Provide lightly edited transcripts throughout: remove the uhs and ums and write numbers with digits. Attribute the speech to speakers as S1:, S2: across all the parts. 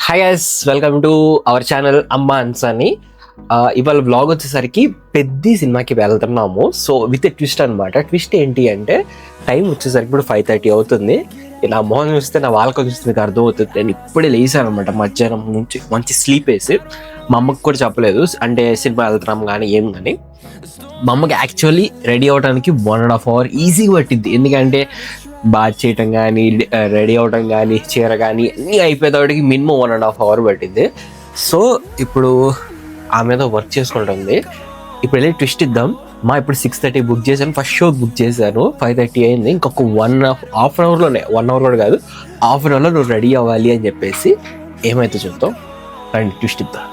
S1: Hi guys, welcome to our channel అమ్మా అన్సాని. ఇవాళ blog వచ్చేసరికి పెద్ద సినిమాకి వెళ్తున్నాము. సో విత్ ట్విస్ట్ అనమాట. ట్విస్ట్ ఏంటి అంటే టైం వచ్చేసరికి ఇప్పుడు 5:30 అవుతుంది. ఇలా మోహన్ చూస్తే నా వాళ్ళకి చూస్తే మీకు అర్థమవుతుంది. నేను ఇప్పుడే లేసాను అనమాట. మధ్యాహ్నం నుంచి మంచి స్లీప్ వేసి మా అమ్మకి కూడా చెప్పలేదు అంటే సినిమా వెళ్తున్నాం కానీ ఏం కానీ. మా అమ్మకి యాక్చువల్లీ రెడీ అవ్వడానికి 1.5 hour ఈజీగా పట్టింది. ఎందుకంటే బాత్ చేయటం కానీ, రెడీ అవ్వటం కానీ, చీర కానీ అన్నీ అయిపోయేవాడికి మినిమం 1.5 hour పట్టింది. సో ఇప్పుడు ఆ మీద వర్క్ చేసుకుంటుంది. ఇప్పుడు వెళ్ళి ట్విస్ట్ ఇద్దాం. ఇప్పుడు 6:30 బుక్ చేశాను. ఫస్ట్ షో బుక్ చేశాను. 5:30 అయింది. ఇంకొక హాఫ్ అన్ అవర్లోనే, 1 hour కూడా కాదు, హాఫ్ అన్ అవర్లో నువ్వు రెడీ అవ్వాలి అని చెప్పేసి ఏమైతే చూద్దాం రండి. ట్విస్ట్ ఇద్దాం.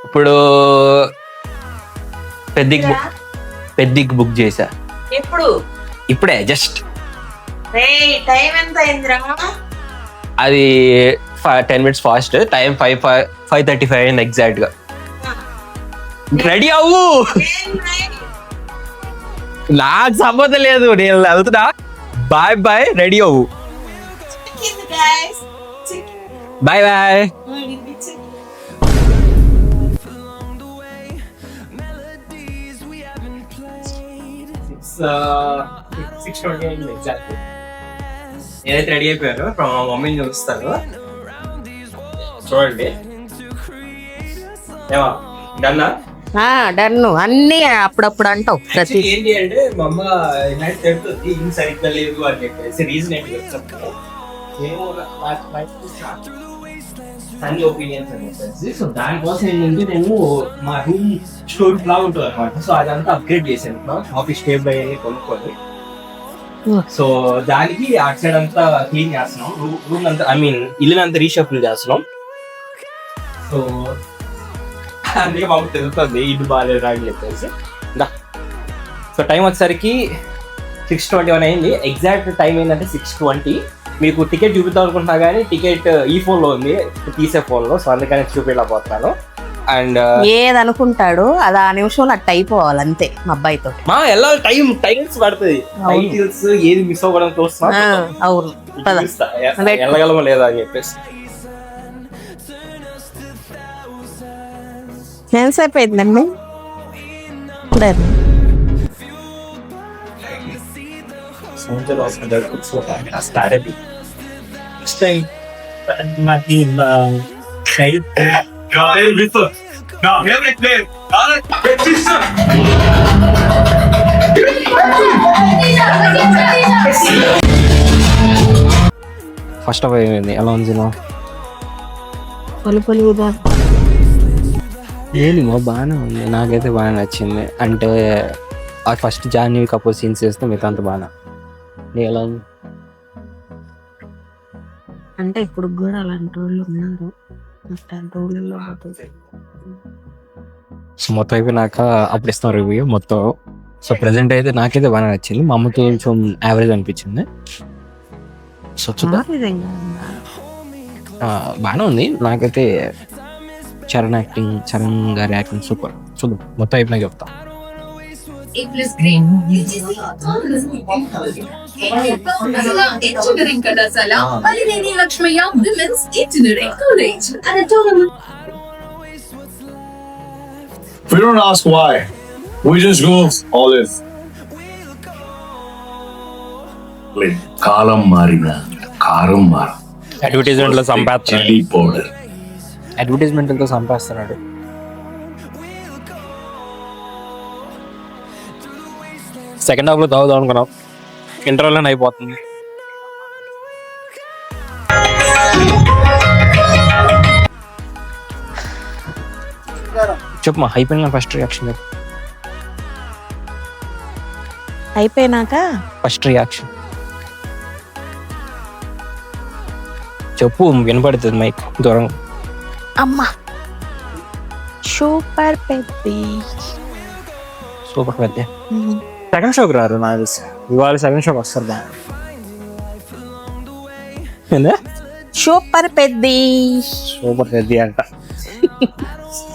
S1: ఇప్పుడు పెద్దికి బుక్ చేశా. ఇప్పుడే జస్ట్
S2: టైం ఎంత అయిందిరా?
S1: అది 10 minutes ఫాస్ట్. టైం 5:35 అయింది ఎగ్జాక్ట్ గా. రెడీ అవ్వు, నాకు సంబంధం లేదు, నేను వెళ్తున్నా. బాయ్ బాయ్, రెడీ అవ్వు. Bye bye. 6:20 అయింది ఎగ్జాక్ట్. ఏదైతే రెడీ అయిపోయారో మా మమ్మీని చూస్తాను. చూడండి ఏమా డన్నా?
S2: డన్ను అన్ని అప్పుడప్పుడు అంటావు. ప్రతి
S1: ఏంటి అంటే మా అమ్మ నైట్ తిడుతుంది ఇన్ సరిగ్గా లేదు అని చెప్పేసి. రీజన్ ఏంటి చెప్తాను. అన్ని ఒపీనియన్స్ అని చెప్పేసి. సో దానికోసం ఏంటంటే నేను మా రూమ్ స్టోర్ లాగా ఉంటుంది అనమాట. సో అదంతా అప్గ్రేడ్ చేశాను. ఆఫీస్ టేబుల్ అయ్యి కొనుక్కొని. సో దానికి అటు సైడ్ అంతా క్లీన్ చేస్తున్నాం. రూమ్ అంతా ఇల్లు అంతా రీషఫుల్ చేస్తున్నాం. సో అందుకే మాకు తెలుస్తుంది ఇల్లు బాగాలేదు అని చెప్పేసి. సో టైం వచ్చేసరికి 6:21 అయింది. ఎగ్జాక్ట్ టైం ఏంటంటే 6:20. మీకు టికెట్ చూపిద్దాం అనుకుంటున్నా కానీ టికెట్ ఈ ఫోన్లో ఉంది, తీసే ఫోన్లో. సో అందుకని చూపించలేకపోతున్నాను. అండ్
S2: ఏదనుకుంటాడు అది ఆ నిమిషంలో అట్ట అయిపోవాలి అంతే. మా అబ్బాయితో
S1: ఎలా టైమ్స్ పడుతుంది. టైటిల్స్ ఏది మిస్ అవ్వడం చూస్తున్నా.
S2: అవును,
S1: వెళ్ళగలమో లేదా అని చెప్పేసి.
S2: ఎంతసేపు అయిందండి?
S1: ఫస్ట్ ఆఫ్ అయింది. ఎలా ఉంది ఏమో బాగానే ఉంది. నాకైతే బాగా నచ్చింది. అంటే ఆ ఫస్ట్ జాన్వీ కపూర్ సీన్స్ చేస్తే మిగతా అంత బాగా. ఎలా ఉంది
S2: అంటే ఇప్పుడు కూడా అలాంటి వాళ్ళు ఉన్నారు.
S1: సో మొత్తం అయిపోయినాక అప్పుడు ఇస్తాం రివ్యూ మొత్తం. సో ప్రెసెంట్ అయితే నాకైతే బాగా నచ్చింది. మా అమ్మతో కొంచెం యావరేజ్ అనిపించింది. సో చూద్దాం. బాగానే ఉంది నాకైతే. చరణ్ గారి యాక్టింగ్ సూపర్. చూద్దాం మొత్తం అయిపోయినా చెప్తాం.
S3: Engineering Kadasala, Palini Lakshmaya Women's Engineering College.
S4: We don't ask why. We just go all in. కాలం మారిన కారం మార.
S1: అడ్వర్టైజ్మెంట్లో
S4: చిల్లీ పౌడర్.
S1: అడ్వర్టైజ్మెంట్లతో సంపాదిస్తున్నాడు. సెకండ్ హాఫ్ లో తాగుదాం అనుకున్నాం, ఇంటర్వెల్ అయిపోతుంది. చెప్పమా అయిపోయిన ఫస్ట్ రియాక్షన్.
S2: అయిపోయినాక
S1: ఫస్ట్ రియాక్షన్ చెప్పు, వినపడుతుంది మైక్ దూరం.
S2: అమ్మా సూపర్ పెద్ద.
S1: సెకండ్ షోకి రారు నాకు తెలిసి. ఇవాళ సెకండ్ షోకి వస్తారు.
S2: సూపర్ పెద్ద
S1: అంట.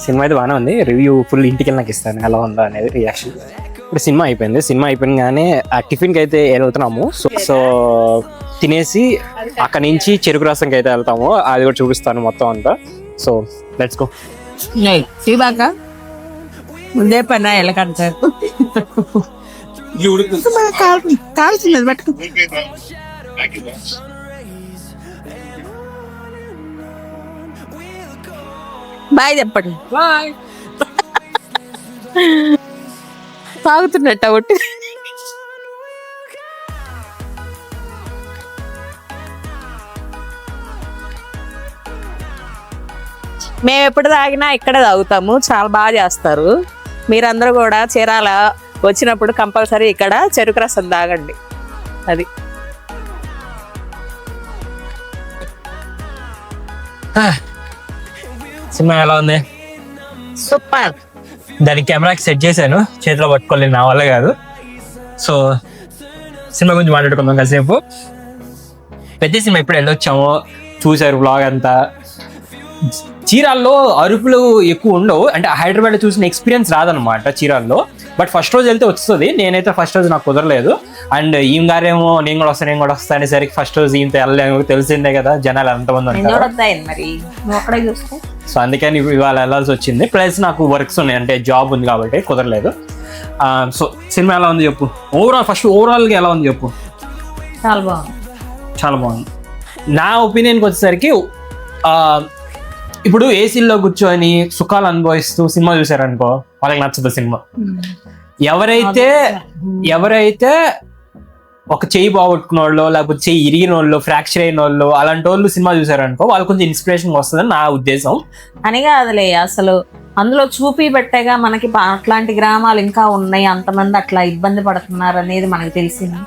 S1: సినిమా అయితే బాగానే ఉంది. రివ్యూ ఫుల్ ఇంటికి నాకు ఇస్తాను ఎలా ఉందా అనేది రియాక్షన్. ఇప్పుడు సినిమా అయిపోయింది ఆ టిఫిన్కి అయితే వెళ్తున్నాము. సో తినేసి అక్కడ నుంచి చెరుకు రసంకి అయితే వెళ్తాము. అది కూడా చూపిస్తాను మొత్తం అంతా. So let's go.
S2: శివాక ముందే పని ఎలకంటారు కాల్చినది పట్టుకు. బాయ్ చెప్పండి. బాయ్. తాగుతున్నట్ట ఒకటి. మేము ఎప్పుడు తాగినా ఇక్కడే తాగుతాము. చాలా బాగా చేస్తారు. మీరందరూ కూడా చీరాల వచ్చినప్పుడు కంపల్సరీ ఇక్కడ చెరుకు రసం తాగండి. అది
S1: సినిమా ఎలా ఉంది?
S2: సూపర్.
S1: దానికి కెమెరాకి సెట్ చేశాను, చేతిలో పట్టుకోలేదు, నా వల్ల కాదు. సో సినిమా గురించి మాట్లాడుకుందాం కాసేపు. పెద్ద సినిమా ఎప్పుడు వెళ్ళొచ్చాము, చూసారు బ్లాగ్ అంతా. చీరాల్లో అరుపులు ఎక్కువ ఉండవు, అంటే హైదరాబాద్ చూసిన ఎక్స్పీరియన్స్ రాదనమాట చీరాల్లో. బట్ ఫస్ట్ రోజు వెళ్తే వస్తుంది. నేనైతే ఫస్ట్ రోజు నాకు కుదరలేదు. అండ్ ఈమె గారేమో నేను కూడా వస్తాను అనేసరికి ఫస్ట్ రోజు ఈమెతో వెళ్ళలేము, తెలిసిందే కదా జనాలు ఎంతమంది ఉంటారు. సో అందుకని ఇవాళ వెళ్ళాల్సి వచ్చింది. ప్లస్ నాకు వర్క్స్ ఉన్నాయి, అంటే జాబ్ ఉంది కాబట్టి కుదరలేదు. సో సినిమా ఎలా ఉంది చెప్పు. ఓవరాల్గా ఎలా ఉంది చెప్పు. చాలా బాగుంది. నా ఒపీనియన్కి వచ్చేసరికి ఇప్పుడు ఏసీల్లో కూర్చొని సుఖాలు అనుభవిస్తూ సినిమా చూసారనుకో, వాళ్ళకి నచ్చదు సినిమా. ఎవరైతే ఒక చెయ్యి బాగొట్టుకున్న వాళ్ళు, లేకపోతే చెయ్యి ఇరిగిన వాళ్ళు, ఫ్రాక్చర్ అయిన వాళ్ళు, అలాంటి వాళ్ళు సినిమా చూసారనుకో వాళ్ళు కొంచెం ఇన్స్పిరేషన్ వస్తుందని నా ఉద్దేశం.
S2: అని కాదులే, అసలు అందులో చూపిబట్టేగా మనకి అట్లాంటి గ్రామాలు ఇంకా ఉన్నాయి, అంతమంది అట్లా ఇబ్బంది పడుతున్నారు అనేది మనకు తెలిసింది.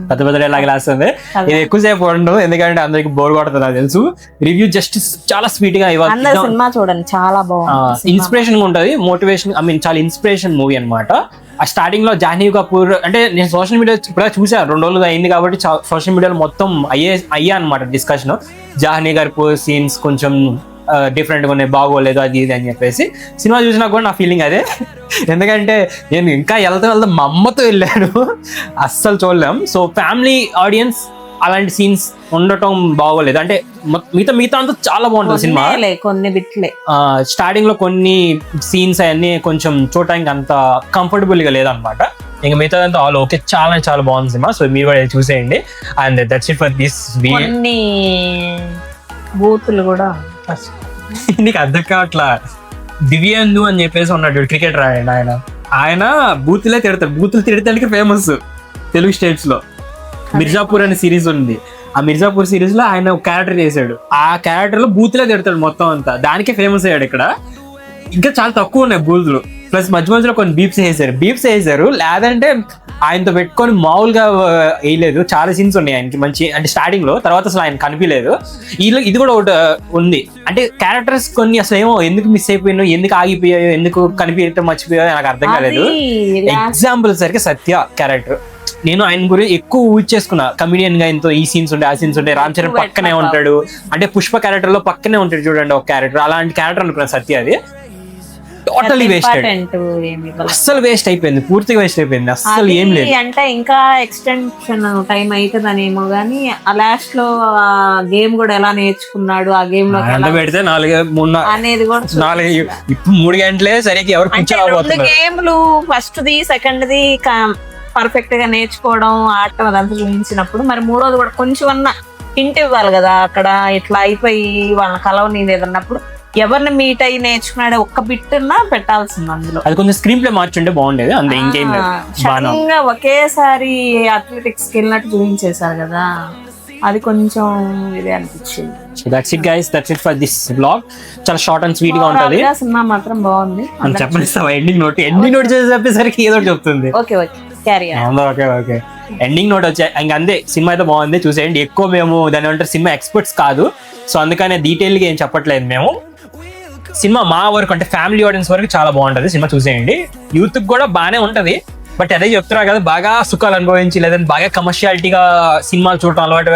S1: పెద్ద పెద్ద ఎలా క్లాస్ ఉంది. ఇది ఎక్కువసేపు ఉండదు, ఎందుకంటే అందరికి బోర్ కొడుతుంది నాకు తెలుసు. రివ్యూ జస్ట్ చాలా స్వీట్ గా ఇవ్వాలి.
S2: సినిమా చూడండి, చాలా బాగుంది.
S1: ఇన్స్పిరేషన్ ఉంటుంది, మోటివేషన్. చాలా ఇన్స్పిరేషన్ మూవీ అనమాట. ఆ స్టార్టింగ్ లో జాహ్నవి కపూర్, అంటే నేను సోషల్ మీడియా ఇప్పుడు చూసాను, 2 రోజులు అయింది కాబట్టి సోషల్ మీడియాలో మొత్తం అయ్యా అనమాట డిస్కషన్. జాహ్నవి కపూర్ సీన్స్ కొంచెం డిఫరెంట్గా ఉన్నాయి, బాగోలేదు అది ఇది అని చెప్పేసి. సినిమా చూసినా కూడా నా ఫీలింగ్ అదే. ఎందుకంటే నేను ఇంకా వెళ్తా మా అమ్మతో వెళ్ళాను, అస్సలు చూడలేం. సో ఫ్యామిలీ ఆడియన్స్ అలాంటి సీన్స్ ఉండటం బాగోలేదు. అంటే మిగతా అంతా చాలా బాగుంటుంది సినిమా.
S2: కొన్ని బిట్లే
S1: స్టార్టింగ్ లో కొన్ని సీన్స్ అవన్నీ కొంచెం చూడటానికి అంత కంఫర్టబుల్ గా లేదనమాట. ఇంకా మిగతా అంతా ఆల్ ఓకే, చాలా చాలా బాగుంది సినిమా. సో మీరు కూడా చూసేయండి. And that's it for this video.
S2: బూతులు కూడా
S1: నీకు అర్థం కావట్లా. దివ్యాందు అని చెప్పేసి ఉన్నాడు క్రికెటర్, ఆయన బూతులే తిడతాడు. బూతులు తిడతానికి ఫేమస్ తెలుగు స్టేట్స్ లో. మిర్జాపూర్ అనే సిరీస్ ఉంది. ఆ మిర్జాపూర్ సిరీస్ లో ఆయన ఒక క్యారెక్టర్ చేశాడు. ఆ క్యారెక్టర్ లో బూతులే తిడతాడు మొత్తం అంతా, దానికే ఫేమస్ అయ్యాడు. ఇక్కడ ఇంకా చాలా తక్కువ ఉన్నాయి బూతులు. ప్లస్ మధ్య మధ్యలో కొన్ని బీప్స్ వేసారు. లేదంటే ఆయనతో పెట్టుకొని మామూలుగా వేయలేదు. చాలా సీన్స్ ఉన్నాయి ఆయనకి మంచి, అంటే స్టార్టింగ్ లో. తర్వాత అసలు ఆయన కనిపించలేదు. ఇది కూడా ఒకటి ఉంది, అంటే క్యారెక్టర్స్ కొన్ని అసలు ఏమో ఎందుకు మిస్ అయిపోయాయో, ఎందుకు ఆగిపోయాయో, ఎందుకు కనిపించడం మర్చిపోయాయో నాకు అర్థం కాలేదు. ఎగ్జాంపుల్ సరికి సత్య క్యారెక్టర్, నేను ఆయన గురించి ఎక్కువ ఊజ్ చేసుకున్నా. కమిడియన్ గా ఆయనతో ఈ సీన్స్ ఉంటాయి, ఆ సీన్స్ ఉంటాయి. రామ్ చరణ్ పక్కనే ఉంటాడు, అంటే పుష్ప క్యారెక్టర్ లో పక్కనే ఉంటాడు చూడండి ఒక క్యారెక్టర్. అలాంటి క్యారెక్టర్ అనుకున్నా సత్య. అది టోటలీ వేస్టెడ్, అస్సలు వేస్ట్ అయిపోయింది, పూర్తిగా వేస్ట్ అయిపోయింది. అస్సలు ఏం లేదు.
S2: అంటే ఇంకా ఎక్స్టెన్షన్ టైం అవుతుందనేమో గానీ ఆ లాస్ట్ లో గేమ్ కూడా ఎలా నేర్చుకున్నాడు, ఆ గేమ్ లో
S1: పెడితే 3 గంటలే సరిగ్గా ఎవరు కూర్చోలేకపోతున్నారు.
S2: గేమ్లు first the second the perfect గా నేర్చుకోవడం, ఆడటం అదంతా చూపించినప్పుడు మరి 3వది కూడా కొంచెం అన్నా హింట్ ఇవ్వాలి కదా. అక్కడ ఇట్లా అయిపోయి వాళ్ళ కలవని లేదన్నప్పుడు ఎవరిని మీట్ అయ్యి నేర్చుకున్నాడు ఒక్క బిట్ పెట్టాల్సింది అందులో.
S1: అది కొంచెం స్క్రీన్ ప్లే మార్చుంటే బాగుండేది. అంతే, ఇంకేం
S2: లేదు. ఒకేసారి అథ్లెటిక్స్ వెళ్ళినట్టు చూపించేశారు కదా, అది కొంచెం ఇదే అనిపించింది.
S1: So that's it guys, that's it for this vlog. చాలా షార్ట్ అండ్ స్వీట్ గా ఉంటది.
S2: సినిమా మాత్రం బాగుంది.
S1: చెప్పనిస్తావా? ఎండింగ్ నోట్ చేసేసరికి ఏదో చెప్తుంది.
S2: Okay carry on.
S1: Okay ending note వచ్చాయి. ఇంకా అంతే, సినిమా అయితే బాగుంది, చూసేయండి. ఎక్కువ మేము దాని అంటే సినిమా ఎక్స్పర్ట్స్ కాదు, సో అందుకనే డీటెయిల్ గా ఏం చెప్పట్లేదు మేము. సినిమా మా వరకు, అంటే ఫ్యామిలీ ఆడియన్స్ వరకు చాలా బాగుంటది సినిమా, చూసేయండి. యూత్ కూడా బాగానే ఉంటది. బట్ అదే చెప్తున్నా కదా, బాగా సుఖాలు అనుభవించి లేదంటే బాగా కమర్షియాలిటీగా సినిమాలు చూడటం అలవాటు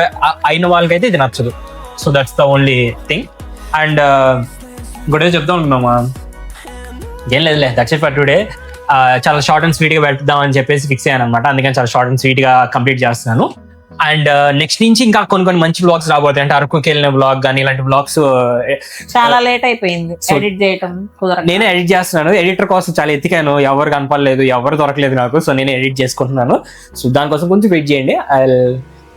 S1: అయిన వాళ్ళకైతే ఇది నచ్చదు. So that's the only thing. And ఇంకోటి చెప్తా ఉంటున్నామా, ఏం లేదులే, దట్స్ ఇట్ ఫర్ టుడే.
S5: చాలా షార్ట్ అండ్ స్వీట్ గా పెడదాం అని చెప్పేసి ఫిక్స్ అయ్యాను అనమాట. అందుకని చాలా షార్ట్ అండ్ స్వీట్ గా కంప్లీట్ చేస్తున్నాను. అండ్ నెక్స్ట్ నుంచి ఇంకా కొన్ని మంచి బ్లాగ్స్ రాబోతాయి. అంటే అరకుకి వెళ్ళిన బ్లాగ్ కానీ ఇలాంటి బ్లాగ్స్
S2: చాలా లేట్ అయిపోయింది ఎడిట్ చేయటం కుదరదు.
S5: నేనే ఎడిట్ చేస్తున్నాను. ఎడిటర్ కోసం చాలా ఎతికాను, ఎవరు కనపడలేదు, ఎవరు దొరకలేదు నాకు. సో నేను ఎడిట్ చేసుకుంటున్నాను. సో దానికోసం కొంచెం వెయిట్ చేయండి. I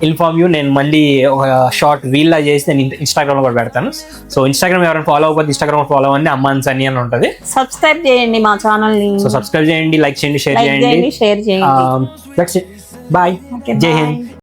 S5: inform you. నేను మళ్ళీ ఒక షార్ట్ రీల్ లా చేసి నేను ఇన్స్టాగ్రామ్ లో కూడా పెడతాను. సో ఇన్స్టాగ్రామ్ ఎవరైనా ఫాలో అవ్వకపోతే ఇన్స్టాగ్రామ్ ఫాలో అవ్వండి, అమ్మాన్స్ అని ఉంటుంది.
S2: సబ్స్క్రైబ్ చేయండి మా ఛానల్ ని.
S5: సో సబ్స్క్రైబ్ చేయండి, లైక్ చేయండి, షేర్ చేయండి.
S2: షేర్ చేయండి.
S5: బాయ్. జై హింద్.